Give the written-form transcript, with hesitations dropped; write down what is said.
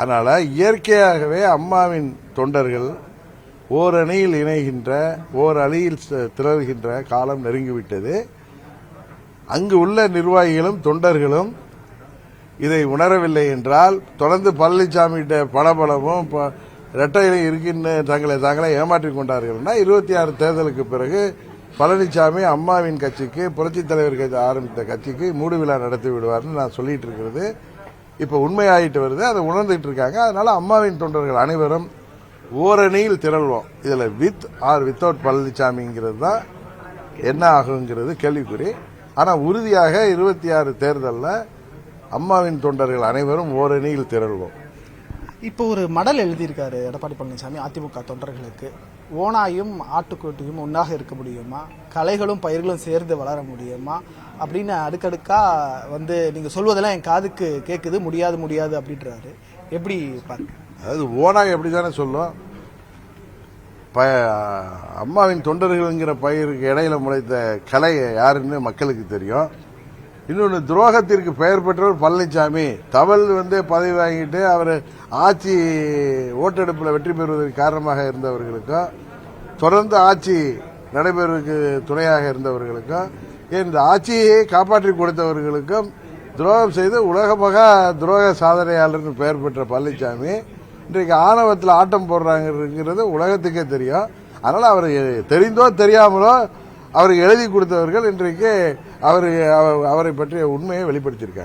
அதனால இயற்கையாகவே அம்மாவின் தொண்டர்கள் ஓரணியில் இணைகின்ற ஓர் அணியில் திரள்கின்ற காலம் நெருங்கிவிட்டது. அங்கு உள்ள நிர்வாகிகளும் தொண்டர்களும் இதை உணரவில்லை என்றால் தொடர்ந்து பழனிசாமியிட்ட பணபலமும் இரட்டையிலும் இருக்கின்ற தங்களை ஏமாற்றிக் கொண்டார்கள். 26 தேர்தலுக்கு பிறகு பழனிசாமி அம்மாவின் கட்சிக்கு புரட்சித் தலைவர் ஆரம்பித்த கட்சிக்கு மூடு விழா நடத்தி விடுவார்னு நான் சொல்லிட்டு இருக்கிறது இப்ப உண்மையாயிட்டு வருது. அதை உணர்ந்துட்டு இருக்காங்க. அதனால அம்மாவின் தொண்டர்கள் அனைவரும் ஓரணியில் திரள்வோம். இதுல வித் ஆர் வித்தவுட் பழனிசாமிங்கிறது தான் என்ன ஆகுங்கிறது கேள்விக்குறி. ஆனா உறுதியாக 26 தேர்தலில் அம்மாவின் தொண்டர்கள் அனைவரும் ஓரணியில் திரள்வோம். இப்போ ஒரு மடல் எழுதியிருக்காரு எடப்பாடி பழனிசாமி அதிமுக தொண்டர்களுக்கு. ஓனாயும் ஆட்டுக்குட்டியும் ஒன்றாக இருக்க முடியுமா, கலைகளும் பயிர்களும் சேர்ந்து வளர முடியுமா அப்படின்னு அடுக்கடுக்கா நீங்க சொல்வதெல்லாம் என் காதுக்கு கேட்குது, முடியாது முடியாது அப்படின்றாரு. எப்படி பாருங்க? அதாவது ஓனாய் எப்படிதானே சொல்லும். அம்மாவின் தொண்டர்கள்ங்கிற பயிருக்கு இடையில முளைத்த கலை யாருன்னு மக்களுக்கு தெரியும். இன்னொன்று, துரோகத்திற்கு பெயர் பெற்றவர் பழனிசாமி. தவள் பதவி வாங்கிட்டு அவர் ஆட்சி ஓட்டெடுப்பில் வெற்றி பெறுவதற்கு காரணமாக இருந்தவர்களுக்கும் தொடர்ந்து ஆட்சி நடைபெறுவதற்கு துணையாக இருந்தவர்களுக்கும் இந்த ஆட்சியை காப்பாற்றி கொடுத்தவர்களுக்கும் துரோகம் செய்து உலகமகா துரோக சாதனையாளர்னு பெயர் பெற்ற பழனிசாமி இன்றைக்கு ஆணவத்தில் ஆட்டம் போடுறாங்கிறது உலகத்துக்கே தெரியும். அதனால அவர் தெரிந்தோ தெரியாமலோ அவருக்கு எழுதி கொடுத்தவர்கள் இன்றைக்கு அவரை பற்றிய உண்மையை வெளிப்படுத்தியிருக்காங்க.